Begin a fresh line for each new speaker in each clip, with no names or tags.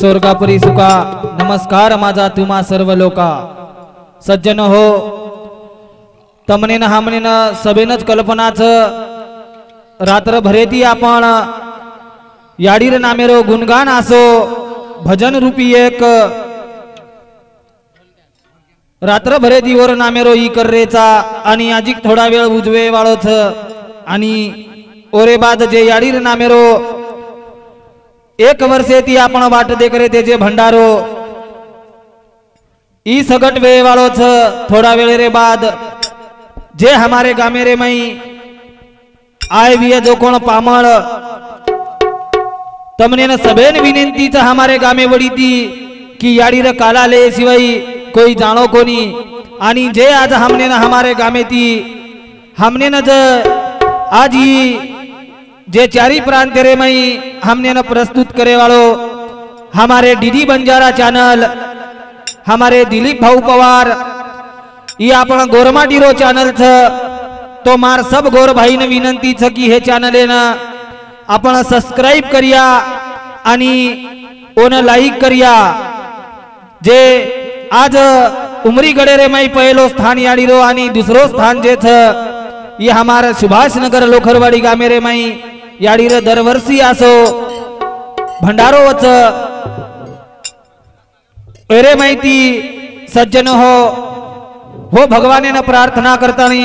स्वर्गापरी सुका नमस्कार माझा तुम्हा सर्व लोका सज्जन हो तमनेन हमनेन सभेनच कल्पनाच रात्र भरेती आपण याडीर नामेरो गुणगान असो भजन रूपी एक रात्र भरे दिवर नामेरो ई कर्रेचा आणि आजिक थोडा वेळ उजवे वाळोच आणि ओरे बाद जे याडीर नामेरो एक वर्षे ती आपण वाट दे करे ते जे भंडारो ई सगट वे वालोच थोड़ा वेळे रे बाद जे हमारे गामे रे मई आय विय जो कोण पामळ तमने न सबेन विनंतीच हमारे गामे वडी ती की याडी रे काला ले शिवाई कोई जानो कोनी आणि जे आज हमने न हमारे गामे ती हमने न आज ही जे चारी प्रांत रे मई हमने न प्रस्तुत करे वालो हमारे डीडी बंजारा चैनल हमारे दिलीप भाऊ पवार ये आपण गोरमाटीरो चैनल छ तो मार सब गोर भाई ने विनंती छ की हे चैनल ना आपण सब्सक्राइब करिया आणि ओन लाइक करिया जे आज उमरी गडे रे मई पहलो स्थान याडीरो आणि दुसरो स्थान जे छ ये हमारा सुभाष नगर लोखरवाडी गामे रे मई याडी रे दरवर्षी असो भंडारो वच एरे माहिती सज्जन हो भगवाने न प्रार्थना करतानी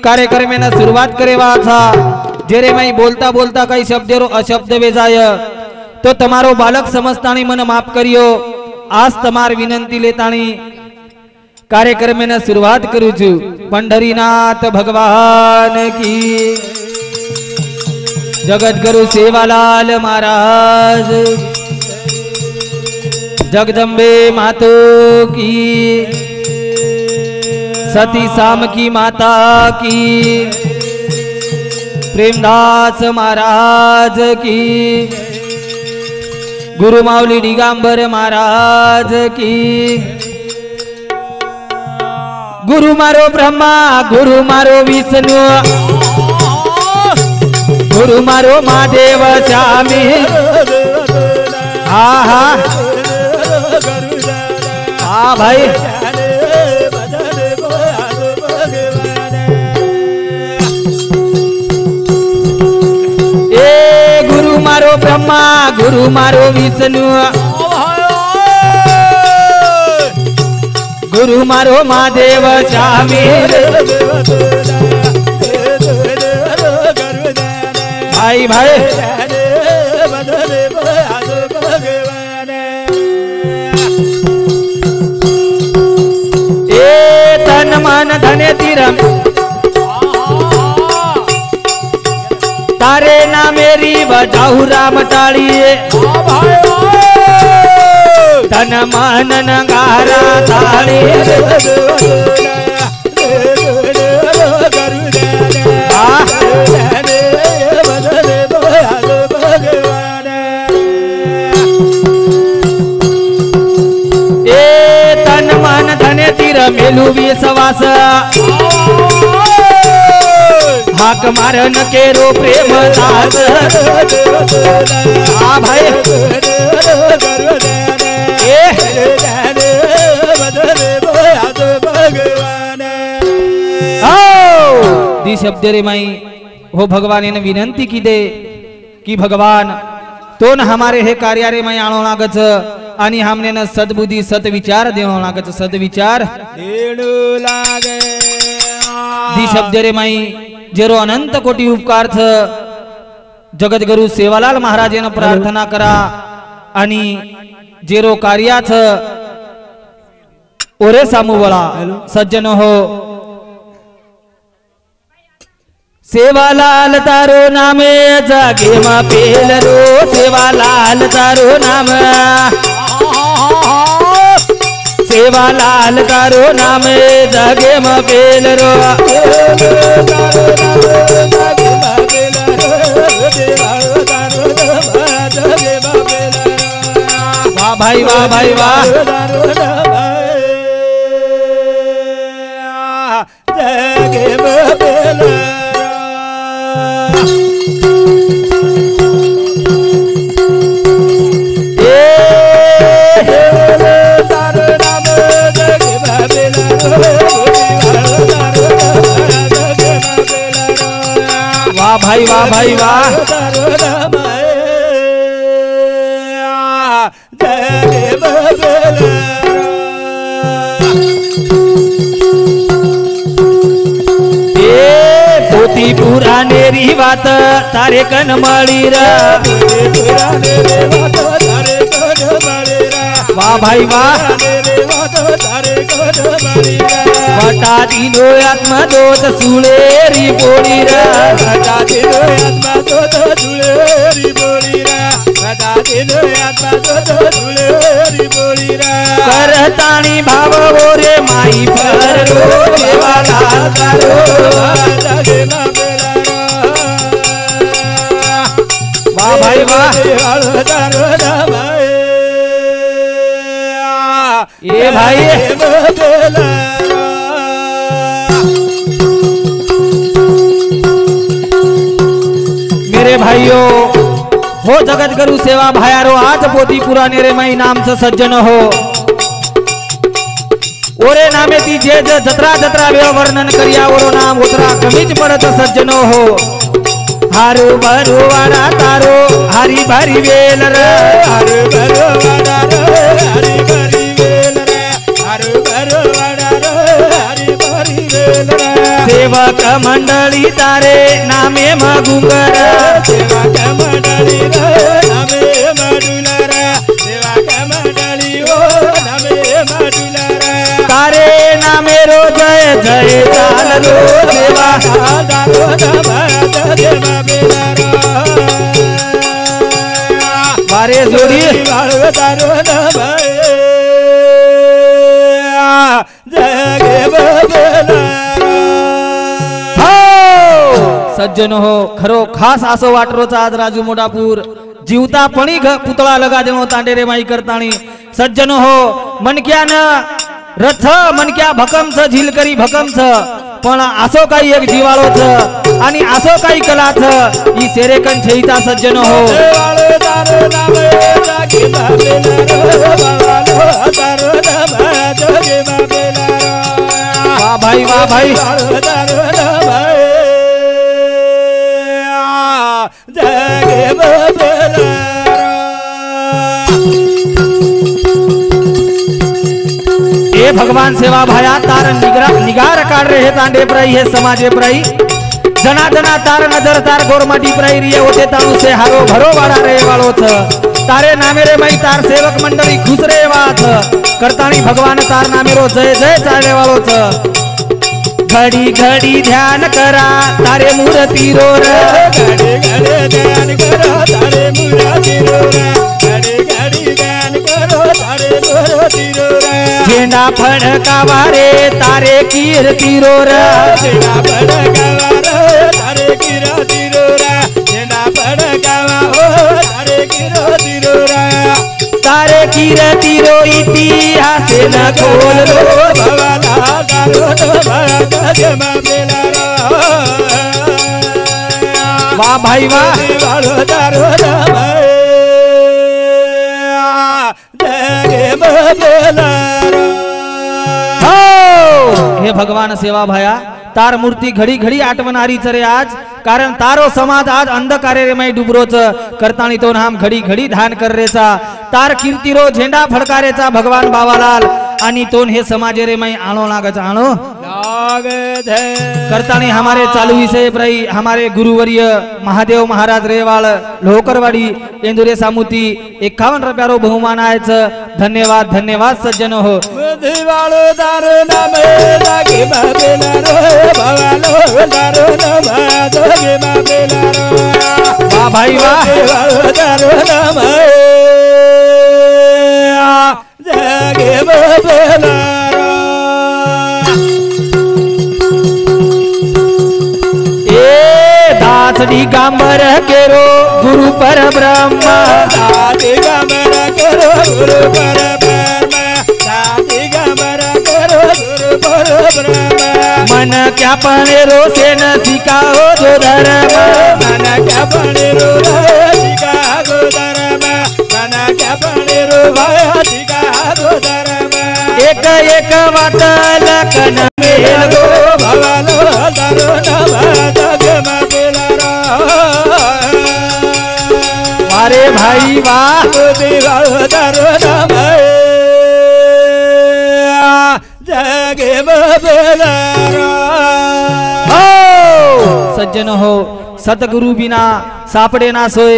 कार्यक्रमे न सुरुवात करेवा था जेरे माई बोलता बोलता काही शब्द अशब्द वेजाय तो तमारो बालक समजतानी मन माफ करियो आज तमार विनंती लेतानी कार्यक्रमे न सुरुवात करू छु पंढरीनाथ भगवान की जगत गुरु सेवालाल महाराज जगदम्बे मातो की सती शाम की माता की प्रेमदास महाराज की गुरु माऊली दिगंबर महाराज की गुरु मारो ब्रह्मा गुरु मारो विष्णु गुरु मारो महादेव स्वामी हाँ हाँ हाँ भाई ए गुरु मारो ब्रह्मा गुरु मारो विष्णु गुरु मारो महादेव स्वामी भाई भाई ए तन मन धने तीरम तारे ना मेरी बजाऊ राम टाड़िए तन मन नगारा ताड़ी तीर मेलू विश्वास हाक मारन के रो प्रेम दास हाँ भाई दी शब्द रे माई हो भगवान ने विनंती की दे कि भगवान तो न हमारे हे कार्य रे माई आणो लागच आणि हमने न सद्बुद्धी सत्विचार देणो लागत सद्विचार देणो लागे दी शब्द रे माई जेरो अनंत कोटी उपकार छ जगत गुरु सेवालाल महाराजेन प्रार्थना करा आणि जेरो कार्या छ ओरे सामुवळा सज्जन हो सेवालाल तारो नामे जागे मा पेल रो सेवालाल तारो नाम सेवालाल तारो नाम जागे मा पेल रो वाह भाई वाह भाई वाह जागे मा पेल वाह भाई वाह भाई वाह पोती पुरानेरी वात तारे कन मळी रा वाह भाई वाह बटा दिनो आत्मदोत सुळेरी बोली रा बटा दिनो आत्मदोत सुळेरी बोली रा बटा दिनो आत्मदोत सुळेरी बोली रा करताणी भाव ओरे माई पर देवाला तारो जगेला बेला वाह भाई वाह ये भाई मेरे भाइयों हो जगत गुरु सेवा भायारो आज पोती पुराने रे माई नाम से सज्जन हो ओरे नामे ती जे जत्रा जत्रा वे वर्णन करिया ओरो नाम उतरा कमीज पड़त सज्जन हो हारू भरू वाड़ा तारो हरी भरी वेल रे हारू भरू वाड़ा रे हरी भरी वेल रे हारू भरू वाड़ा रे हरी भरी वेल रे सेवक मंडली तारे नामे मगुंगर सेवक मंडली रे नामे मडुलर सेवक मंडली ओ नामे मडुलर तारे नामे रो जय जय चाल रो देवा दारो देवा बारे जोड़ी सज्जन हो खरो खास आसो वाटरोचा आज राजू मोडापूर जीवता पणी पुतळा लगा देवो तांडेरे माई करताणी सज्जन हो मनक्या न रथ मनक्या भकम छ झिलकरी भकम छ पण आसो काही एक जीवाळो छ आणि आसो काही कला छ ई सेरेकन छेईता सज्जन हो वाह भाई वाह भाई ये भगवान सेवा भाया तार निगार काढ रहे तांडे प्रई हे समाजे प्रई जना जना तार नजर तार गोरमाटी प्रई रिये होते ताणु से हारो भरो वाड़ा रे वालो छ तारे नामे रे मई तार सेवक मंडली खुश रे वाथ करताणी भगवान तार नामे रो जय जय चाले वालो छ घड़ी घड़ी ध्यान करा तारे मूर्ति रो रे घड़ी घड़ी ध्यान करा तारे मूर्ति रो रे घड़ी घड़ी ध्यान करो तारे मूर्ति रो रे झेंडा फड़कावा रे तारे कीर्ति रो रे झेंडा फड़कावा रे तारे कीर्ति रो रे झेंडा फड़कावा हो तारे कीर्ति रो रे तारे कीर्ति रो इतिहास न खोल रो भवाला गारो तो भगजमा बेला रो वाह भाई वाह वालो दारो भाई जगे बेला हे भगवान सेवा भाया तार मूर्ती घडी घडी आठवणारी चरे आज कारण तारो समाज आज अंधकारे रे माई डुबरोच करताणी तो नाम घडी घडी ध्यान कररेचा तार कीर्तिरो झेंडा फडकारेचा भगवान बाबालाल आणि तोन हे समाजे रे माई आणो लागच आणो करताणी हमारे चालू विषय प्रई हमारे गुरुवर्य महादेव महाराज रेवाळ लोकरवाडी इंदुरे सामुती 51 रुपयारो बहुमान आहेच धन्यवाद धन्यवाद सज्जन हो देवाळो दार नामे लागे बाबेला रो भवालो दार नामे लागे बाबेला रो वाह भाई वाह देवाळो दार नामे लागे बाबेला दिगंबर केरो गुरु पर ब्रह्म दिगंबर केरो गुरु पर ब्रह्म दिगंबर केरो गुरु पर ब्रह्म मन क्या पनेरो से न सिखाओ जो धर्म मन क्या पनेरो सिखाओ धर्म मन क्या पनेरो भाया सिखाओ धर्म एक एक वाट लखन मेल गो भवालो दारो नवा जगमा बारे भाई वाह
जगे बबेला
सज्जन हो सतगुरु बिना सापडे ना सोय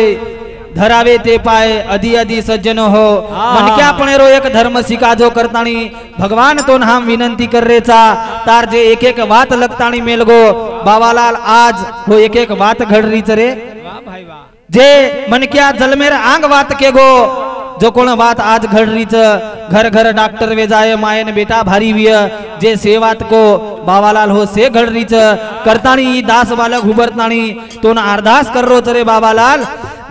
धरावे ते पाय अधि अधि सज्जन हो मनक्या पण रो एक धर्म शिकाजो करतानी भगवान तो हम विनंती कर रेचा तार जे एक एक बात लगतानी मेलगो बाबालाल आज हो एक एक बात घड रीच रे जे मनक्या जलमेर आंग बात के गो जो कोण बात आज घड रीच घर घर डॉक्टर वे जाए मायन बेटा भारी विय जे सेवात को बाबालाल हो से घड रीच करतानी दास बालक हुबरतानी तो न अरदास कर रो चरे बाबालाल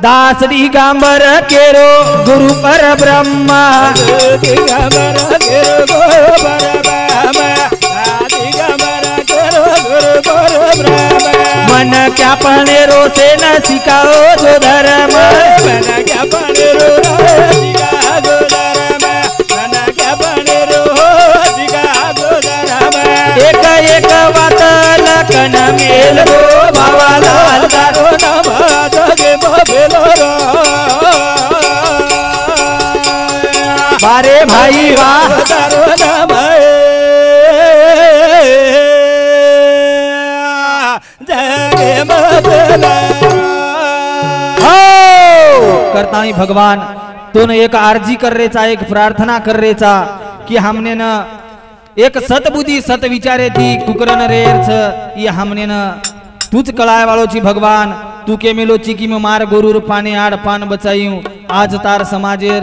दास दिगंबर केरो गुरु पर ब्रह्मा
दिगंबर केरो गुरु पर ब्रह्मा दिगंबर केरो गुरु पर ब्रह्मा
मन क्या पनेरो से न सिखाओ जो धर्म
मन क्या पनेरो सिखा जो धर्म मन क्या पनेरो सिखा जो धर्म
एक एक बात लखन मेल गो बाबालाल
दारो नम जगे बबेलो
बारे भाई वाह
दारो नम जगे बबेलो
करतानी भगवान तूने एक आरजी कर रेचा एक प्रार्थना कर रेचा कि हमने न एक सतबुद्धी सत विचारे थी कुकरन रेर ये हमने न तूच कळाय वाळो ची भगवान तू के मेलो चिकी में मार गोरूर पाने आड पान बचायूं आज तार समाजेर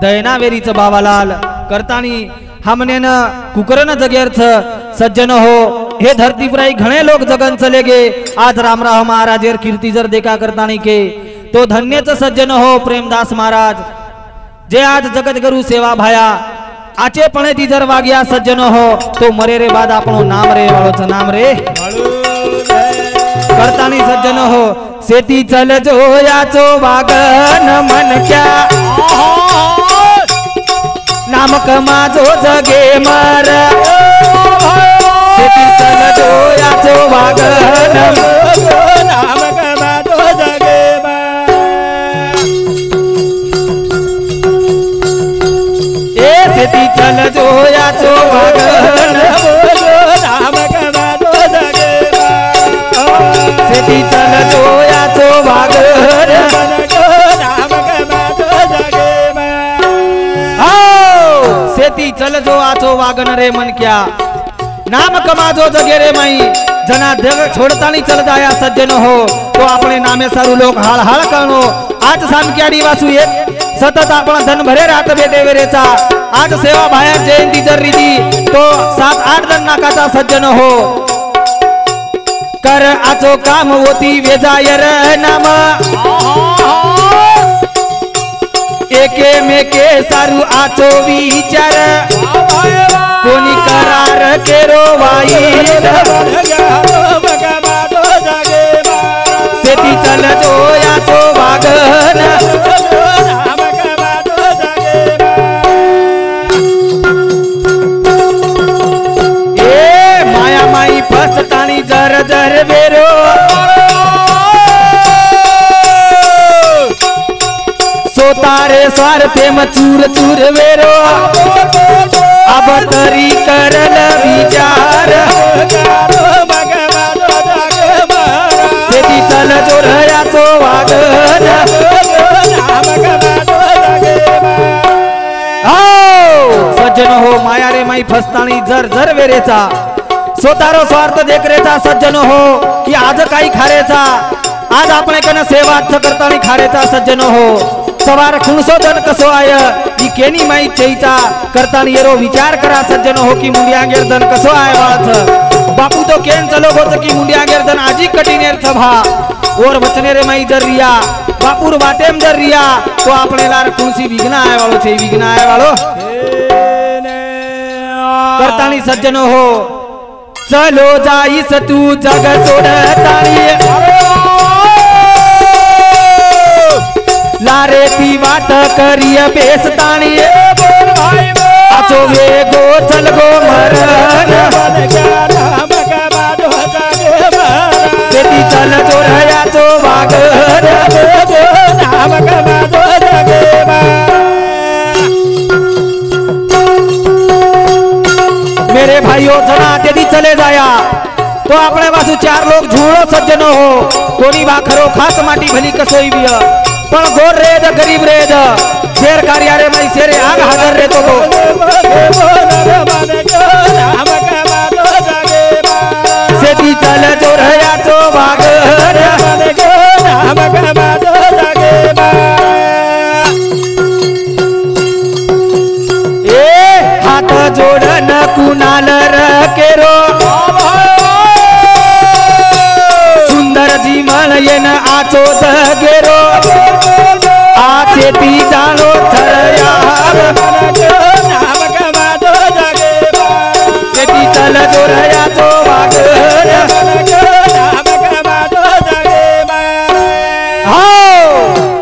दयना वेरीच बाबालाल करतानी हमने न कुकरन जगेर सज्जन हो हे धरती पर घणे लोग जगन चले गे आज रामराव महाराजेर कीर्ती जर देखा करतानी के तो धन्यच सज्जन हो प्रेमदास महाराज जे आज जगत गुरु सेवा भाया आचे पणे ती जर वाग्या सज्जन हो तो मरे रे बाद आपणो नाम रे वाळोच नाम रे करतानी सज्जन हो सेती चल जो याचो वागन मन क्या नाम कमाजो जगे मर सेती चल जो याचो वागन
नाम कमाजो जगे
सेती चल जो याचो वागन
नाम कमाजो जगे
सेती चल जो याचो वागन
नाम कमाजो जगे
सेती चल जो आचो वागन रे मन क्या नाम कमाजो जगे रे माई जना देव छोड़ता नहीं चल जाया सज्जन हो तो अपने नामे सारू लोग हाल हाल करनो आज सामक्याडी वासू एक सतत आपण धन भरे रात बेटे वेरेचा आज सेवा बाहेर जयंती जर रीती तो 7-8 जण नाकाचा सज्जन हो कर आचो काम होती वेजायर नाम एके मेके सारू आचो विचार कोणी करार केरो वाई सेती चल जो याचो वागन फसतानी जर जर बेरो सोतारे स्वार्थे में चूर चूर वेरो अब तरी करल विचार सेती चल जो याचो वागन सज्जन हो माया रे माई फसतानी जर जर वेरेचा स्वतारो स्वार्थ देखरेचा सज्जन हो कि आज काही खारेचा आज आपणे कन सेवा करतानी खारेचा सज्जन हो सवार खुणसो जन कसो आय ई केनी माई चईचा करतानी येरो विचार करा सज्जन हो कि मुंडिया गेरदन कसो आय वाळच बापू तो केन चलो गोच कि मुंडिया गेरदन आजी कटिनेर सभा और वचने रे माई जर रिया बापूर वाटेम जर रिया तो आपणे लार खुणसी विघ्न आय वाळो छे विघ्न आय वाळो करतानी सज्जन हो चलो जाईस तू जग सोडतानी लारे ती वाट करिय बेसतानी आचो वेगो चल गो मरण सेती चल जो रयाचो वागन मेरे भाइयों जना तेदी चले जाया तो अपने पास चार लोग झूड़ो सज्जनो हो कोनी भाखरो खास माटी भली कसोई भी पण गोर रेद गरीब रेद शेर कार्यारे मई शेरे आग हाजर रे तो सेती चल जोरया तो भाग ए हाथ जोड़न कुनाल रकेरो सुंदर जीवन येन आचो दगेरो आते ती जानो थरया सेती चल जोरया तो भाग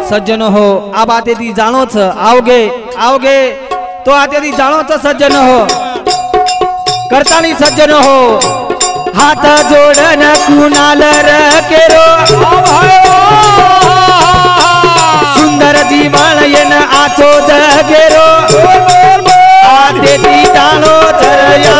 सज्जन हो अब आते दी जानो छ आओगे आओगे तो आते दी जानो छ सज्जन हो करतानी सज्जन हो हाथ जोड़न कुनाल रकेरो सुंदर जीवन येन आचो जगेरो आते दी जानो चरया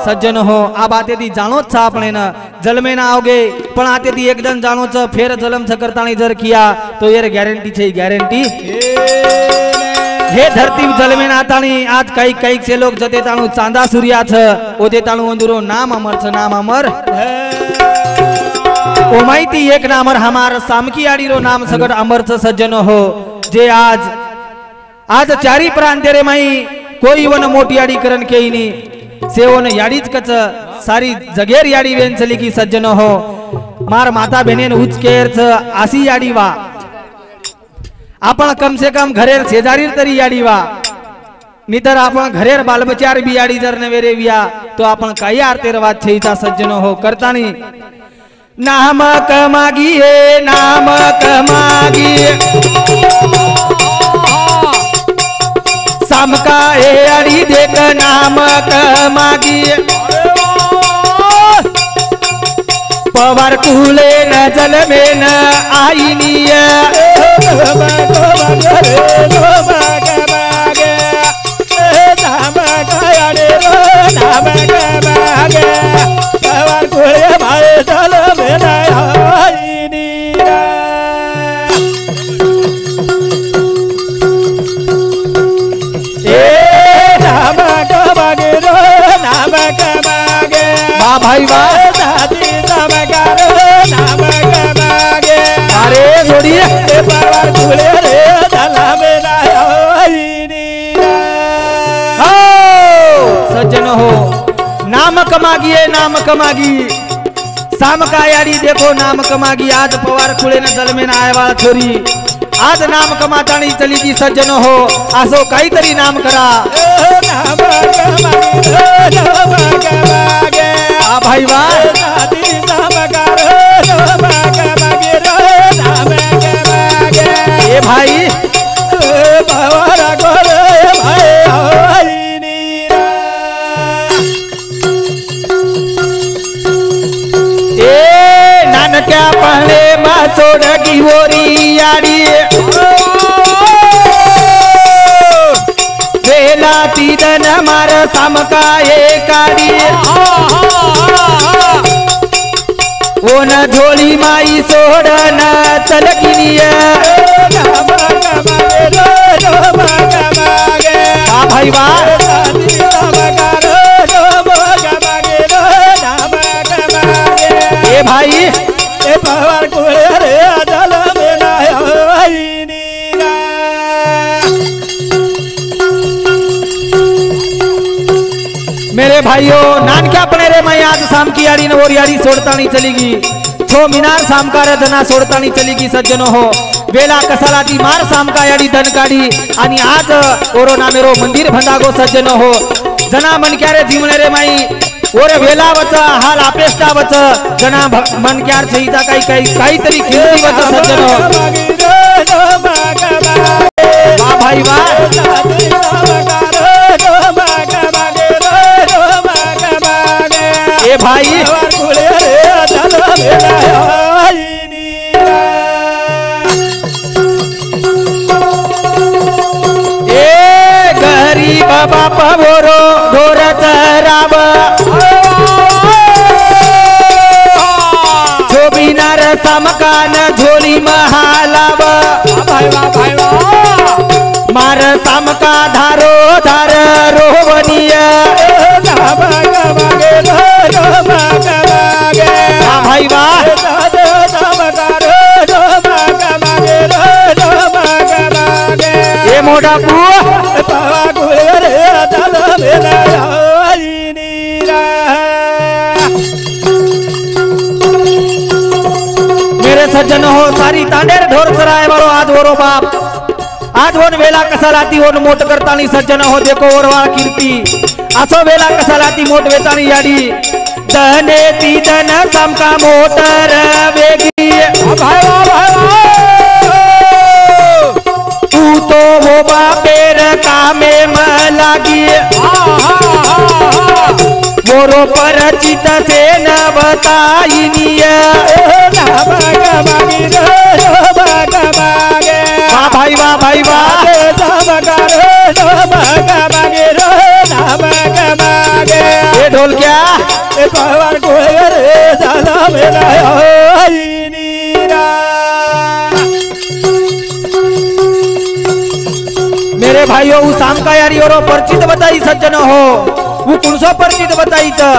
सज्जन हो आ बाते दी जानो छ आपने न जल में ना आओगे पण आते दी एकदम जानो छ फेर जलम छ करतानी जर किया तो ये गारंटी छे गारंटी हे धरती जल में ना तानी आज कई कई से लोग जते तानु चांदा सूर्या छ ओदे तानु अंदुरो नाम अमर छ नाम अमर ओ माहिती एक नामर हमार सामकी आड़ी रो नाम सगड अमर छ सज्जन हो जे आज आज चारी प्रांत रे माई कोई वन मोटी आड़ी करन के नी सेवन याडीच कच सारी जगेर याडी वेन चली की सज्जन हो मार माता बहनेन उच्च केर छ आसी याडी वा आपण कम से कम घरेर शेजारी तरी याडी वा नितर आपण घरेर बाल बचार बी याडी जर नवेरे विया तो आपण काही आरते रवाज छईता सज्जन हो करतानी नाम कमागी हे नाम कमागी सामका ए अड़ी देख नाम कमागी पवार कुले न जल में न आईनी पवार कुले भाई जल में न आईनी भाई अरे जोड़िए सज्जन हो नाम कमागिए नाम कमागी साम का यारी देखो नाम कमागी आज पवार खुले न जल में ना आए वाला छोरी आज नाम कमातानी चली की सज्जन हो आसो कई तरी नाम करा आ भाई वाह ए भाई ए नानक्या पहले मा छोड़गी वोरी यारी वेला तीदन मार सामका एकाड़ी वो न झोली माई सोड़ न चलकिनिया भाई वाह ए भाई ए पवार कुले रे जल में ना आईनी मेरे भाइयों नानक्या अपने रे मैं आज शाम की यारी न और यारी छोड़ता नहीं चलेगी छो मीनार शाम का जना छोड़ता नहीं चलेगी सज्जनो हो वेला कसालाटी मार शाम का यारी धन काढी आणि आज ओरो नामेरो मंदिर भंडागो सज्जनो हो जना मन क्या रे जीवने रे माई ओरे वेला वच हाल अपेष्टा वच जना मन क्या छईता काही तरी खिलती वच सज्जनो वाह भाई वाह ए भाई गरीब बाप बोरो ढोर चराव शोभिनार समकान झोली महालाव मार समका धारो धार रोवनीय भाई वाह ये मोटा पू मेरे सज्जन हो सारी तांडेर ढोर चराए वालो आज वोरो बाप आज वन वेला कसा लाती वन मोट करतानी सज्जन हो देखो वरवाळ कीर्ती असो वेला कसा लाती मोट वेतानी याडी धने ती धन समका मोटर वेगी तू तो वो बापेर कामे म लागी मोरो परिचित से न बताइनिय भाई वाह भाई वाह ये ढोल क्या मेरे भाइयों वो शाम का यारी और परिचित बताई सज्जन हो वो कौन सा परिचित बताई था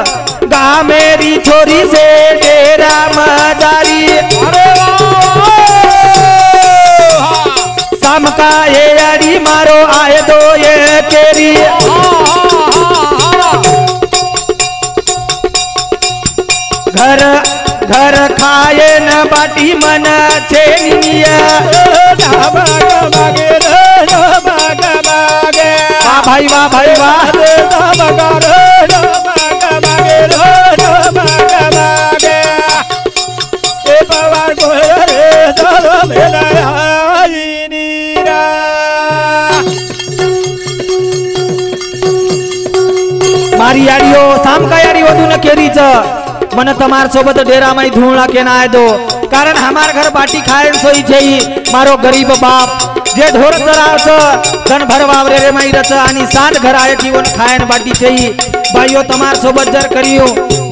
गा मेरी छोरी से तेरा मदारी शाम का ये यारी मारो आए दो ये केरी घर घर खाए न बाटी मन छेनिया भाई वाह भाई वाह मारी याडियो शाम का यारी वधू न केरीच मन तमार सोबत डेरा माई धूणा के ना आए दो कारण हमार घर बाटी खाए सोई छई मारो गरीब बाप जे ढोर चरावच धन भर वावरे रे माई रच आणि सांड घर आए जीवन खाएन बाटी छई भाइयों तमार सोबत जर करियो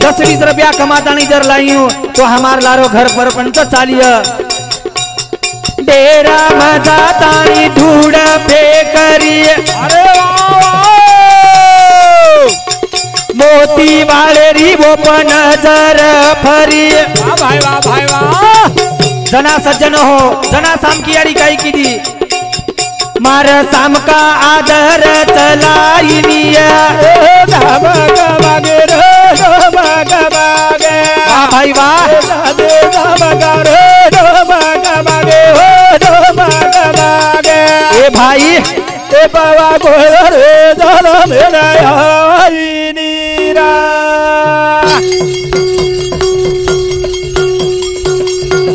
10-20 रुपया कमातानी जर लाइयो तो हमार लारो घर पर पंच चालिय डेरा मजा तानी धूड़ पे करी मोती वाले री वो नजर फरी भाई वाह जना सज्जन हो जना शाम की यारी काई की दी मार शाम का आदर चलाइनिया भाई वाह ए भाई ए बाबा रे मेरा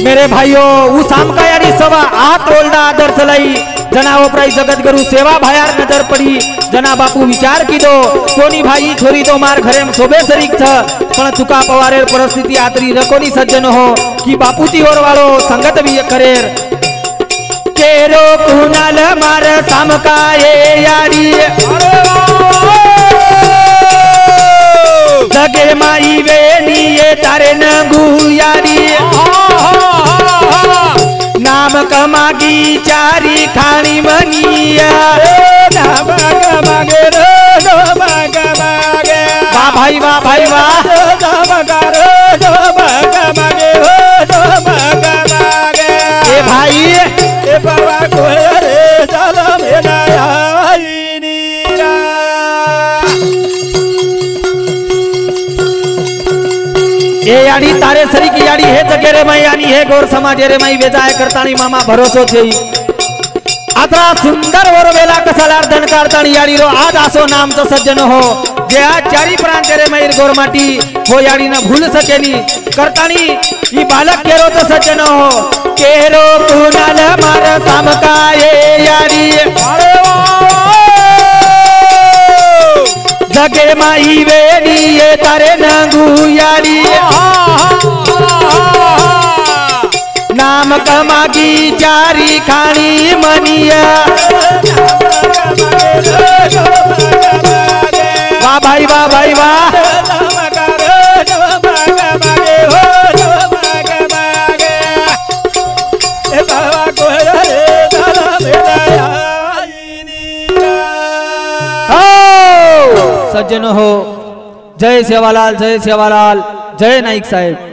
मेरे भाइयों वो शाम का यारी सवा आत ओल्डा आदर चलाई जना ओपराई जगत गुरु सेवा भायार नजर पड़ी जना बापू विचार की दो कोनी भाई छोरी तो मार घरे में शोभे शरीक था पण तुका पवारेर परिस्थिति आतरी रकोनी सज्जन हो कि बापूती ओर वालो संगत भी करेर केरो कुनाल मार शाम का ये यारी लगे माई वेनी ये तारे नगु यारी नाम कमागी चारी खानी मनिया वाह भाई वाह भाई वाह ए भाई ए बाबा रे चलो मेरा ये याडी तारे सरी की याडी हे जगेरे माई यानी हे गौर समाज रे माई वेजाय करतानी मामा भरोसो छे आता सुंदर वर वेला कसालार धन करतानी याडी रो आज आसो नाम तो सज्जन हो जे आज चारी प्रांत रे माई गौर माटी हो याडी न भूल सकेनी करतानी ई बालक केरो तो सज्जन हो केरो कुनाल मार सामका ये याडी जगे माई वेनी ये तारे नगु याडी
की प्यारी खानी मनिया वाह भाई वाह भाई वाह
सज्जन हो जय सेवालाल जय नाईक साहेब।